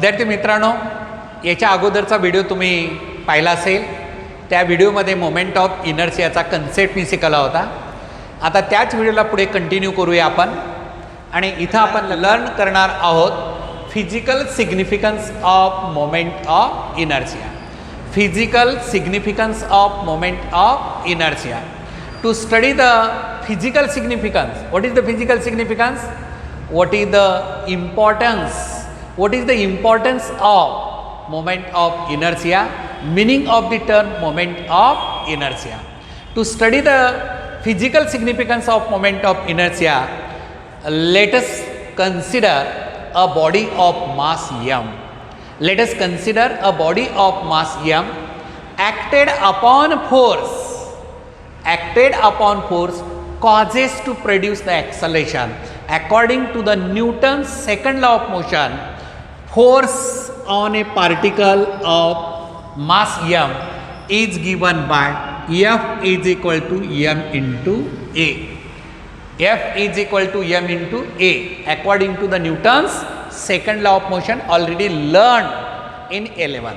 विद्यार्थी मित्रांनो, याच्या अगोदरचा व्हिडिओ तुम्ही पाहिला असेल. त्या व्हिडिओमध्ये मोमेंट ऑफ इनर्शियाचा कन्सेप्ट मी शिकवला होता. आता त्याच व्हिडिओला पुढे कंटिन्यू करूया आपण. आणि इथं आपण लर्न करणार आहोत physical significance of moment of inertia. Physical significance of moment of inertia. To study the physical significance, what is the physical significance? What is the importance? What is the importance of moment of inertia? Meaning of the term moment of inertia. To study the physical significance of moment of inertia, let us consider a body of mass m. Let us consider a body of mass m acted upon force causes to produce the acceleration. According to the Newton's second law of motion, force on a particle of mass m is given by F is equal to m into a. F is equal to m into a according to the Newton's second law of motion, already learned in 11.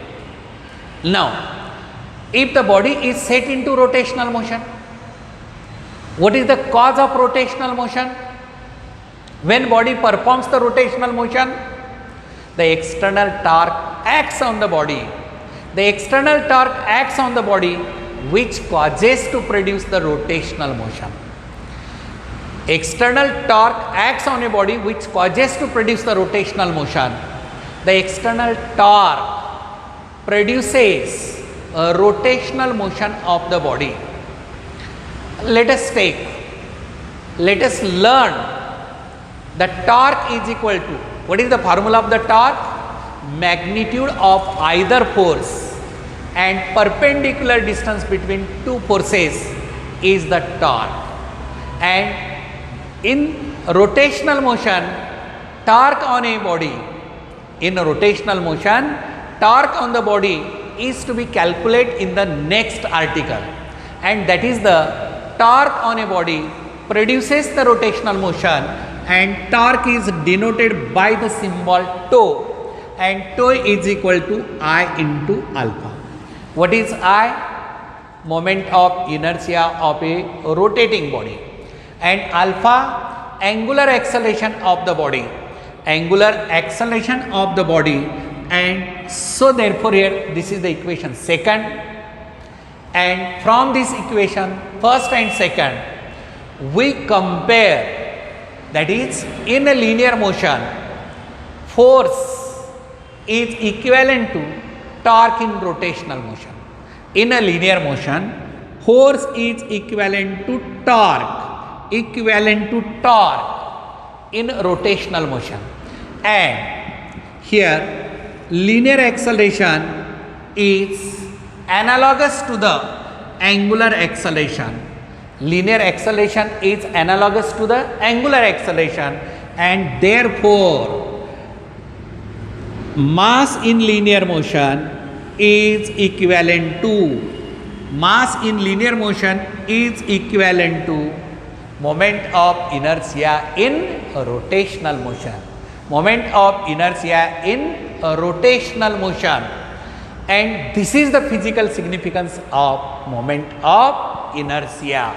Now, if the body is set into rotational motion, what is the cause of rotational motion? When body performs the rotational motion, the external torque acts on the body. The external torque acts on the body which causes to produce the rotational motion. External torque acts on a body which causes to produce the rotational motion. The external torque produces a rotational motion of the body. Let us learn the torque is equal to, what is the formula of the torque? Magnitude of either force and perpendicular distance between two forces is the torque. And in rotational motion, torque on a body, in a rotational motion, torque on the body is to be calculated in the next article, and that is the torque on a body produces the rotational motion, and torque is denoted by the symbol tau, and tau is equal to I into alpha. What is I? Moment of inertia of a rotating body, and alpha, angular acceleration of the body. Angular acceleration of the body. And so therefore here this is the equation second, and from this equation first and second we compare, that is in a linear motion force is equivalent to torque in rotational motion. In a linear motion force is equivalent to torque in rotational motion. And here linear acceleration is analogous to the angular acceleration. Linear acceleration is analogous to the angular acceleration, and therefore mass in linear motion is equivalent to moment of inertia in rotational motion. Moment of inertia in rotational motion, and this is the physical significance of moment of inertia.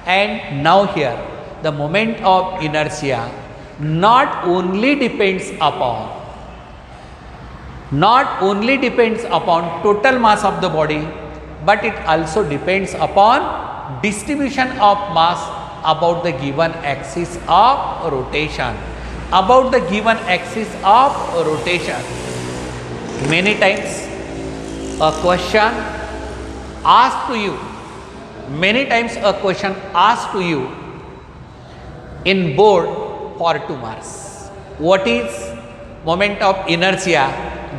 And now here the moment of inertia not only depends upon total mass of the body, but it also depends upon distribution of mass about the given axis of rotation. Many times a question asked to you in board for 2 marks. What is moment of inertia?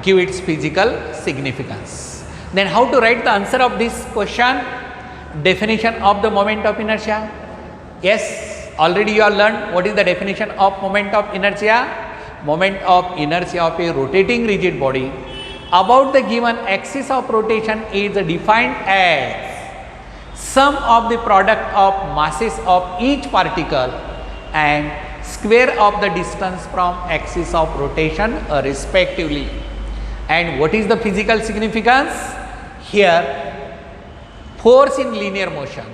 Give its physical significance. Then how to write the answer of this question? Definition of the moment of inertia. Yes, already you have learned what is the definition of moment of inertia. Moment of inertia of a rotating rigid body about the given axis of rotation is defined as sum of the product of masses of each particle and square of the distance from axis of rotation respectively. And what is the physical significance? Here, force in linear motion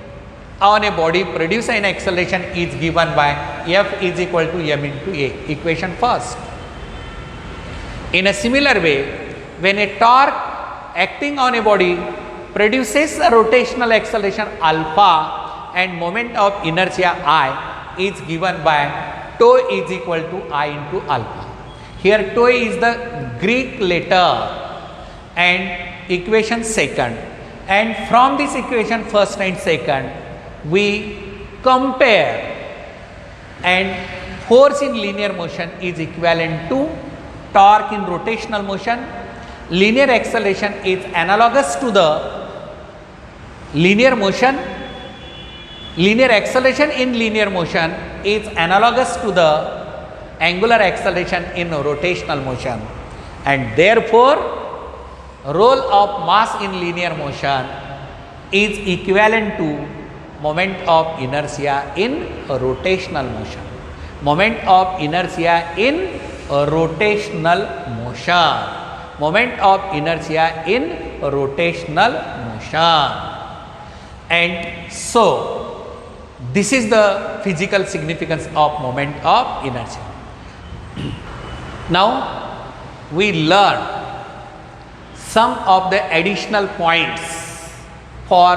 on a body produce an acceleration is given by F is equal to m into a, equation first. In a similar way, when a torque acting on a body produces a rotational acceleration alpha and moment of inertia I is given by tau is equal to I into alpha. Here tau is the Greek letter and equation second, and from this equation first and second we compare, and force in linear motion is equivalent to torque in rotational motion. Linear acceleration is analogous to the linear motion. Linear acceleration in linear motion is analogous to the angular acceleration in rotational motion, and therefore role of mass in linear motion is equivalent to moment of inertia in rotational motion. Moment of inertia in rotational motion. Moment of inertia in rotational motion. And so this is the physical significance of moment of inertia. Now we learn some of the additional points for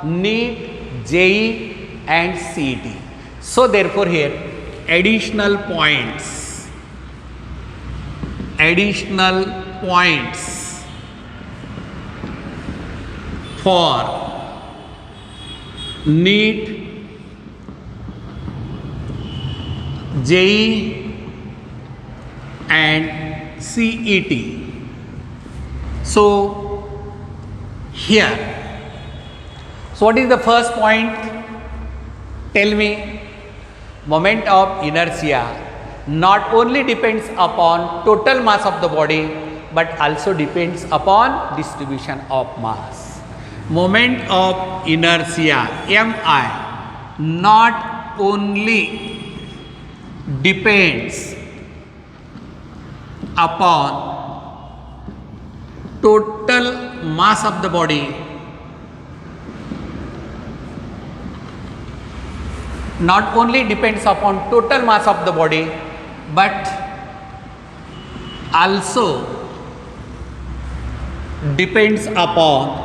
NEET, JEE and CET. So therefore here additional points for NEET, JEE and CET. So here, so what is the first point? Tell me. Moment of inertia not only depends upon total mass of the body but also depends upon distribution of mass. Moment of inertia MI not only depends upon total mass of the body, not only depends upon total mass of the body but also depends upon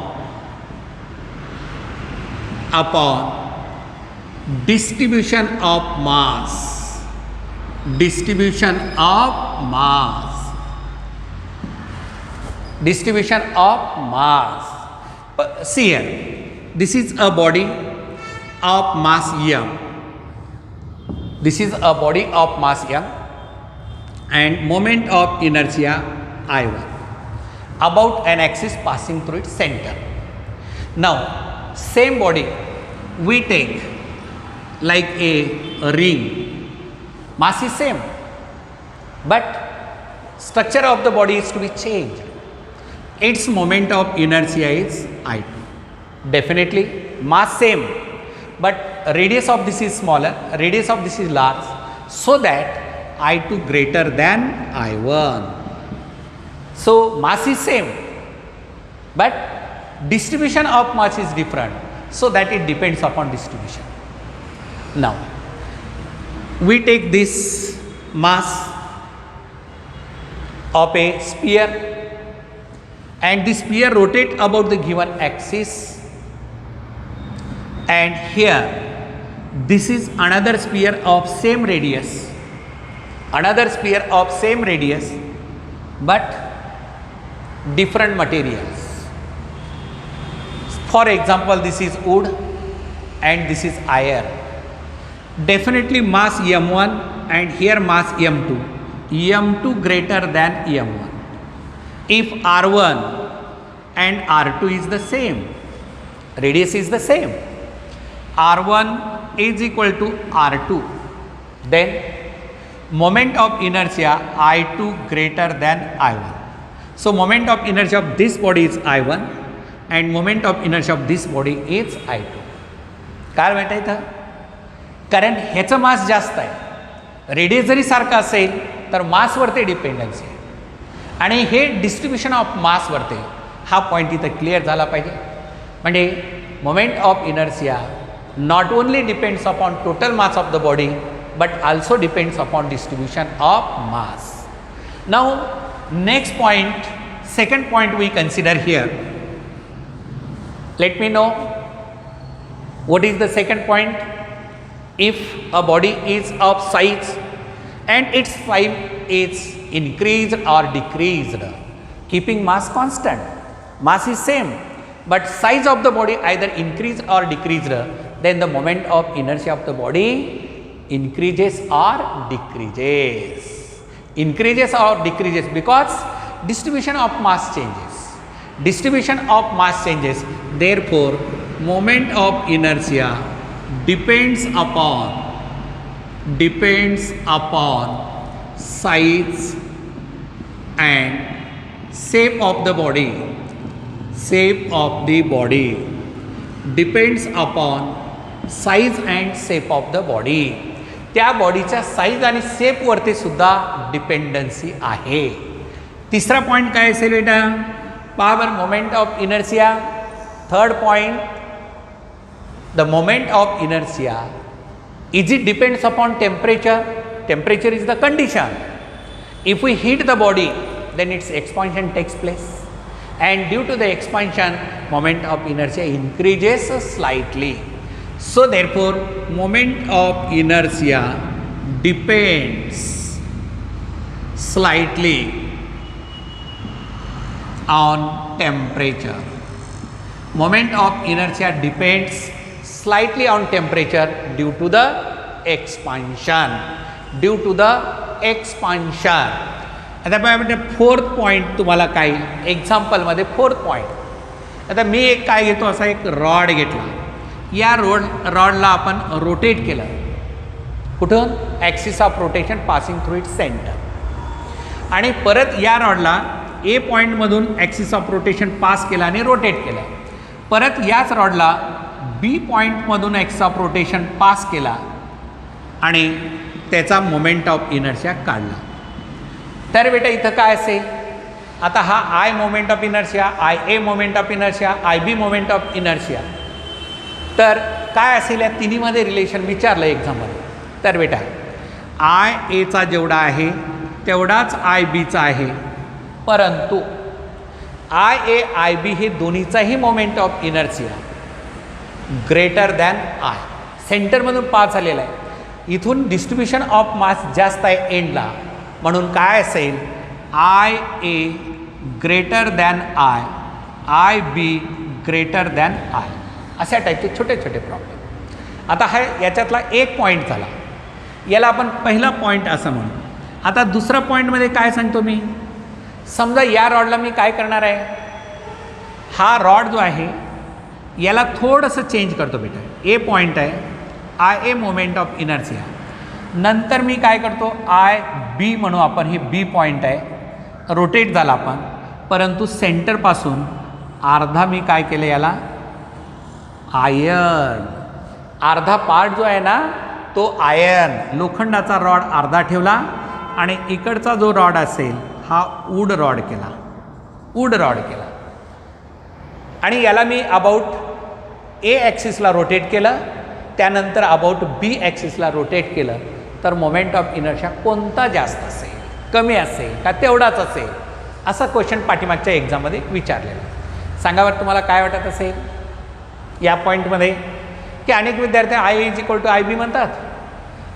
distribution of mass. Distribution of mass. Distribution of mass. See here, this is a body of mass m. This is a body of mass m and moment of inertia I1 about an axis passing through its center. Now same body we take like a ring, mass is same but structure of the body is to be changed. Its moment of inertia is I2. Definitely mass same but radius of this is smaller, radius of this is large, so that I2 greater than I1. So mass is same but distribution of mass is different, so that it depends upon distribution. Now we take this mass of a sphere and the sphere rotate about the given axis, and here this is another sphere of same radius, but different materials. For example, this is wood and this is iron. Definitely mass m1 and here mass m2 greater than m1. If r1 and r2 is the same, radius is the same, r1 is equal to r2, then moment of inertia I2 greater than I1. So moment of inertia of this body is I1 and moment of inertia of this body is I2. काय माहिती आहे इथं? कारण ह्याचं मास जास्त आहे, radius जरी सारखा असेल तर मासवरती डिपेंडन्सी आहे. आणि हे डिस्ट्रीब्युशन ऑफ मासवरती हा पॉईंट इथं क्लिअर झाला पाहिजे. म्हणजे moment of inertia not only depends upon total mass of the body but also depends upon distribution of mass. Now next point, second point we consider here. Let me know what is the second point. If a body is of size and its size is increased or decreased, keeping mass constant, mass is same but size of the body either increased or decreased, then the moment of inertia of the body increases or decreases. Increases or decreases because distribution of mass changes. Distribution of mass changes. Therefore, moment of inertia depends upon size and shape of the body. Shape of the body depends upon size and shape of the body. त्या बॉडीच्या size आणि शेपवरती सुद्धा dependency आहे. तिसरा point काय असेल बेटा? Power moment of inertia. Third point, the moment of inertia is it depends upon temperature. Temperature is the condition. If we heat the body then its expansion takes place, and due to the expansion moment of inertia increases slightly. So therefore moment of inertia depends slightly on temperature. Moment of inertia depends slightly on temperature due to the expansion. Due to the expansion. आता पाहिजे fourth point तुम्हाला काय एक्झाम्पलमध्ये fourth point. आता मी एक काय घेतो, असा एक रॉड घेतला. या रॉडला आपण रोटेट केलं. कुठून? Axis of rotation passing through its centre. आणि परत या रॉडला ए पॉईंटमधून ॲक्सिस ऑफ रोटेशन पास केलं आणि रोटेट केलं. परत याच रॉडला बी पॉईंटमधून ॲक्सिस ऑफ रोटेशन पास केला आणि त्याचा मोमेंट ऑफ इनर्शिया काढला. तर बेटा इथं काय असेल? आता हा I moment of inertia, I A moment of inertia, I B moment of inertia. तर काय असेल या तिन्हीमध्ये रिलेशन विचारलं एक्झाममध्ये. तर बेटा आय एचा जेवढा आहे तेवढाच आय बीचा आहे, परंतु आय ए आय बी हे दोन्हीचाही moment of inertia greater than I. सेंटरमधून पास झालेला आहे. इथून डिस्ट्रीब्युशन ऑफ मास जास्त आहे एंडला, म्हणून काय असेल? I A greater than I, I B greater than I. अशा टाईपचे छोटे छोटे प्रॉब्लेम. आता हा याच्यातला एक पॉईंट झाला, याला आपण पहिला पॉईंट असं म्हणू. आता दुसरा पॉईंटमध्ये काय सांगतो मी? समजा या रॉडला मी काय करणार आहे, हा रॉड जो आहे याला थोडंसं चेंज करतो बेटा. ए पॉईंट आहे, I A moment of inertia. नंतर मी काय करतो, आय बी म्हणू आपण, हे बी पॉईंट आहे, रोटेट झाला आपण, परंतु सेंटरपासून अर्धा मी काय केलं याला आयर्न. अर्धा पार्ट जो आहे ना तो आयर्न लोखंडाचा रॉड अर्धा ठेवला आणि इकडचा जो रॉड असेल हा वूड रॉड केला, वूड रॉड केला. आणि याला मी अबाउट ए ॲक्सिसला रोटेट केलं, त्यानंतर अबाउट बी ॲक्सिसला रोटेट केलं. तर मोमेंट ऑफ इनर्शिया कोणता जास्त असेल, कमी असेल का तेवढाच असेल, असा क्वेश्चन पाठीमागच्या एक्झाममध्ये विचारलेला. सांगावर तुम्हाला काय वाटत असेल या पॉईंटमध्ये? की अनेक विद्यार्थी I is equal to I B म्हणतात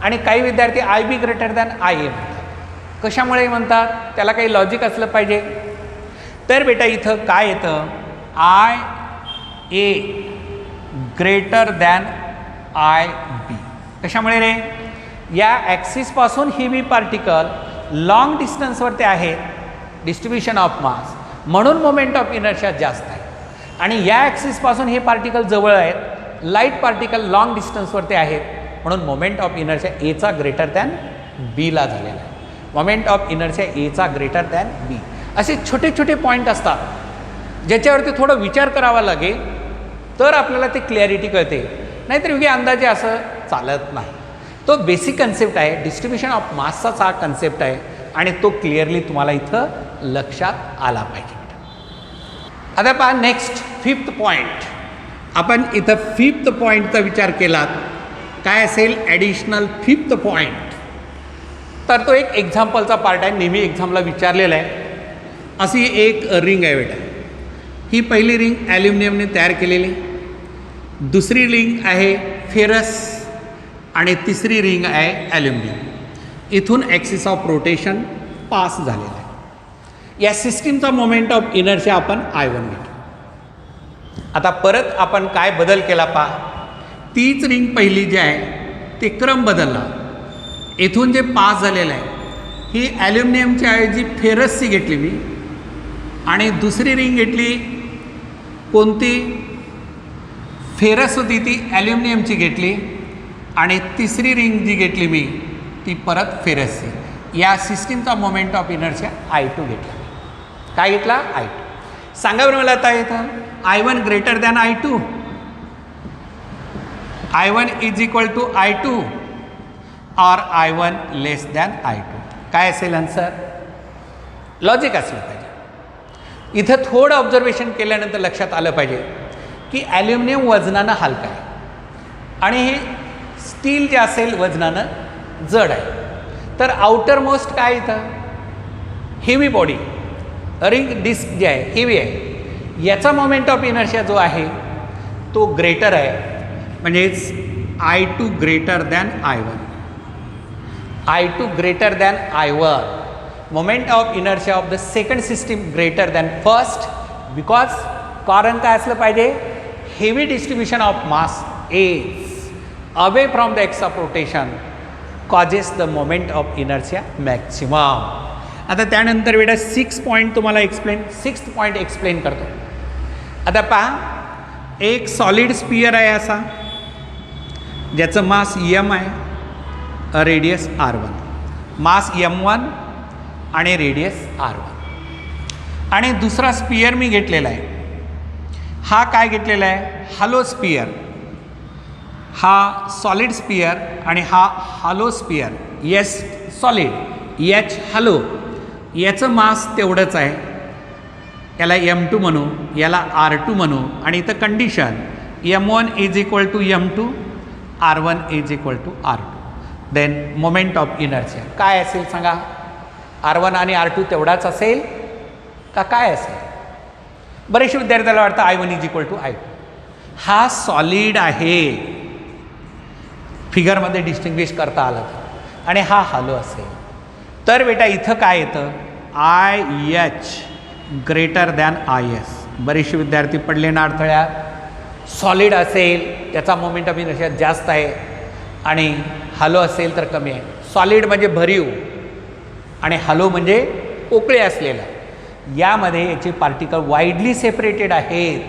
आणि काही विद्यार्थी I B greater than I A म्हणतात. कशामुळे म्हणतात? त्याला काही लॉजिक असलं पाहिजे. तर बेटा इथं काय येतं? I A greater than I B. कशामुळे रे? या ॲक्सिसपासून ही बी पार्टिकल लॉंग डिस्टन्सवरती आहेत, डिस्ट्रीब्युशन ऑफ मास, म्हणून मोमेंट ऑफ इनर्शिया जास्त आहे. आणि या ॲक्सिसपासून हे पार्टिकल जवळ आहेत, लाईट पार्टिकल लॉंग डिस्टन्सवरती आहेत, म्हणून मोमेंट ऑफ इनर्शिया एचा ग्रेटर दॅन बीला झालेला आहे. मोमेंट ऑफ इनर्शिया एचा ग्रेटर दॅन बी. असे छोटे छोटे पॉईंट असतात ज्याच्यावरती थोडं विचार करावा लागेल तर आपल्याला ते क्लॅरिटी कळते, नाहीतर योग्य अंदाजे असं चालत नाही. तो बेसिक कन्सेप्ट आहे, डिस्ट्रीब्युशन ऑफ मासचाच हा कन्सेप्ट आहे आणि तो क्लिअरली तुम्हाला इथं लक्षात आला पाहिजे. आता पहा नेक्स्ट 5th पॉईंट. आपण इथं 5th पॉईंटचा विचार केलात काय असेल ॲडिशनल 5th पॉईंट. तर तो एक एक्झाम्पलचा पार्ट आहे, नेहमी एक्झामला विचारलेला आहे. अशी एक रिंग आहे बेटा. ही पहिली रिंग ॲल्युमिनियमने तयार केलेली, दुसरी रिंग आहे फेरस आणि तिसरी रिंग आहे ॲल्युमिनियम. इथून ॲक्सिस ऑफ रोटेशन पास झालेला आहे. या सिस्टीमचा मोमेंट ऑफ इनर्शिया आपण I1 घेतो. आता परत आपण काय बदल केला पहा. तीच रिंग पहिली जी आहे ते क्रम बदलला. इथून जे पास झालेलं आहे ही ॲल्युमिनियमच्या ऐवजी फेरसची घेतली मी आणि दुसरी रिंग घेतली कोणती फेरस होती ती ॲल्युमिनियमची घेतली आणि तिसरी रिंग जी घेतली मी ती परत फेरसची. या सिस्टीमचा मोमेंट ऑफ इनर्शिया I2 घेतला. काय घेतला I2. सांगा बरं मला आता इथं I1 greater than I2, I1 is equal to I2 और I1 लेस दॅन I2. काय असेल आन्सर. लॉजिक असलं पाहिजे. इथं थोडं ऑब्झर्वेशन केल्यानंतर लक्षात आलं पाहिजे की ॲल्युमिनियम वजनानं हलका आहे आणि हे स्टील जे असेल वजनानं जड आहे. तर आउटर मोस्ट काय इथं हेवी बॉडी रिंग डिस्क जे आहे हेवी आहे. याचा मोमेंट ऑफ इनर्शिया जो आहे तो ग्रेटर आहे, म्हणजेच I2 greater than I1. I2 greater than I1. Moment of inertia of the second system greater than first, because कारण काय असलं पाहिजे heavy distribution of mass is away from the x of rotation causes the moment of inertia maximum. आता त्यानंतर बेटा 6 point तुम्हाला explain 6th point explain करतो. आता पहा एक सॉलिड स्पियर आहे असा ज्याचं मास M आहे, रेडियस R1. मास M1 आणि रेडियस R1. आणि दुसरा स्पियर मी घेतलेला आहे. हा काय घेतलेला आहे हॅलो स्पियर. हा सॉलिड स्पियर आणि हा hollow sphere. S solid H hollow. याचं मास तेवढंच आहे. याला M2 म्हणू, याला R2 म्हणू आणि इथं condition M1 is equal to M2, R1 is equal to R2. Then moment of inertia काय असेल सांगा. R1 आणि R2 तेवढाच असेल का काय असेल. बरेचसे विद्यार्थ्याला वाटतं I1 is equal to I2. हा सॉलिड आहे, फिगरमध्ये डिस्टिंग्विश करता आलं तर, आणि हा हॅलो असेल तर बेटा इथं काय येतं IH ग्रेटर दॅन IS. बरेचसे विद्यार्थी पडले ना अडथळ्यात. सॉलिड असेल त्याचा मोमेंट ऑफ इनर्शिया जास्त आहे आणि हॅलो असेल तर कमी आहे. सॉलिड म्हणजे भरीव आणि हॅलो म्हणजे पोकळे असलेला. यामध्ये याचे पार्टिकल वाईडली सेपरेटेड आहेत.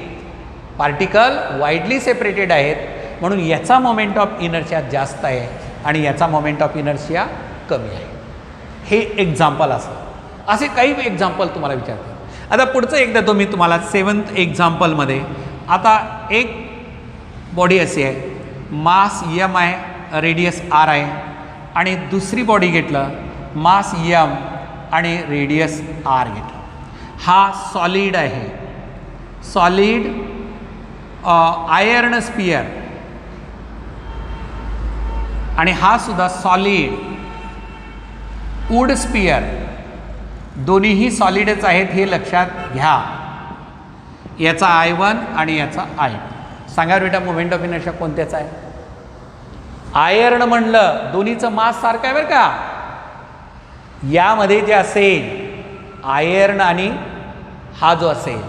पार्टिकल वाईडली सेपरेटेड आहेत म्हणून याचा मोमेंट ऑफ इनर्शिया जास्त आहे आणि याचा मोमेंट ऑफ इनर्शिया कमी आहे. हे एक्झाम्पल असं. असे काही एक्झाम्पल तुम्हाला विचारते. आता पुढचं एकदा तो मी तुम्हाला 7th एक्झाम्पलमध्ये. आता एक बॉडी अशी आहे मास M आहे, रेडियस R आहे आणि दुसरी बॉडी घेतलं मास M आणि रेडियस R घेतलं. हा सॉलिड आहे, सॉलिड आयर्न स्पियर आणि हा सुद्धा सॉलिड वूड स्पियर. दोन्हीही सॉलिडच आहेत हे लक्षात घ्या. याचा I1 आणि याचा I2. सांगा बेटा मोमेंट ऑफ इनर्शिया कोणत्याच आहे. आयर्न म्हणलं दोन्हीचं मास सारखं आहे बरं का. यामध्ये जे असेल आयर्न आणि हा जो असेल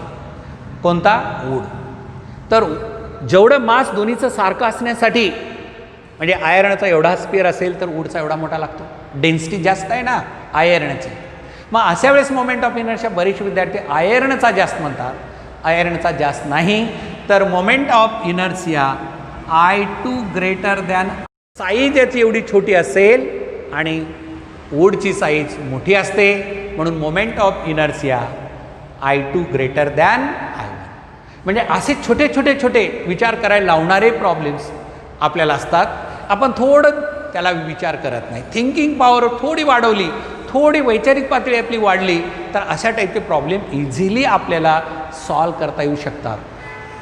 कोणता वूड, तर जेवढं मास दोन्हीचं सारखं असण्यासाठी म्हणजे आयर्नचा एवढा स्पियर असेल तर वूडचा एवढा मोठा लागतो. डेन्सिटी जास्त आहे ना आयर्नची. मग अशा वेळेस मोमेंट ऑफ इनर्शिया बरेचसे विद्यार्थी आयर्नचा जास्त म्हणतात, आयर्नचा जास्त नाही. तर moment of inertia I2 greater than. Size याची एवढी छोटी असेल आणि वूडची साईज मोठी असते म्हणून moment of inertia I2 greater than I1. म्हणजे असे छोटे छोटे छोटे विचार करायला लावणारे प्रॉब्लेम्स आपल्याला असतात. आपण थोडं त्याला विचार करत नाही. थिंकिंग पॉवर थोडी वाढवली, थोडी वैचारिक पातळी आपली वाढली तर तर अशा टाईपचे प्रॉब्लेम इझिली आपल्याला सॉल्व करता येऊ शकतात.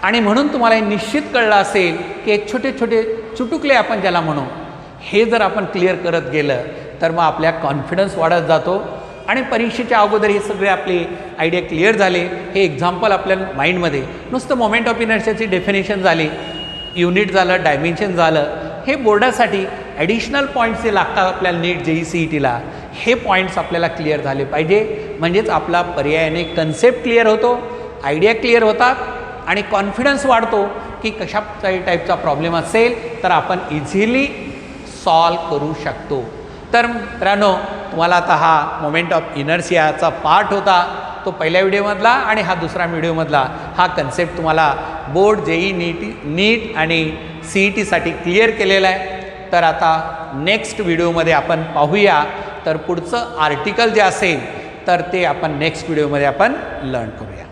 आणि म्हणून तुम्हाला हे निश्चित कळलं असेल की हे छोटे छोटे चुटुकले आपण ज्याला म्हणू, हे जर आपण क्लिअर करत गेलं तर मग आपल्या कॉन्फिडन्स वाढत जातो आणि परीक्षेच्या अगोदर हे सगळे आपले आयडिया क्लिअर झाले. हे एक्झाम्पल आपल्या माइंडमध्ये नुसतं मोमेंट ऑफ इनर्शियाची डेफिनेशन झाली, युनिट झालं, डायमेन्शन झालं. हे बोर्डासाठी ॲडिशनल पॉईंट्स जे लागतात आपल्याला नीट JEE-CETला, हे पॉईंट्स आपल्याला क्लिअर झाले पाहिजे. म्हणजेच आपला पर्यायाने कन्सेप्ट क्लिअर होतो, आयडिया क्लिअर होतात आणि कॉन्फिडन्स वाढतो की कशा टाईपचा प्रॉब्लेम असेल तर आपण इझिली सॉल्व करू शकतो. तर मित्रांनो, तुम्हाला आता हा मोमेंट ऑफ इनर्शियाचा पार्ट होता तो पहिल्या व्हिडिओमधला आणि हा दुसरा व्हिडिओमधला हा कन्सेप्ट तुम्हाला बोर्ड JEE नीट आणि CETसाठी क्लिअर केलेला आहे. तर आता नेक्स्ट व्हिडिओमध्ये आपण पाहूया. तर पुढचं आर्टिकल जे असेल तर ते आपण नेक्स्ट व्हिडिओमध्ये आपण लर्न करूया.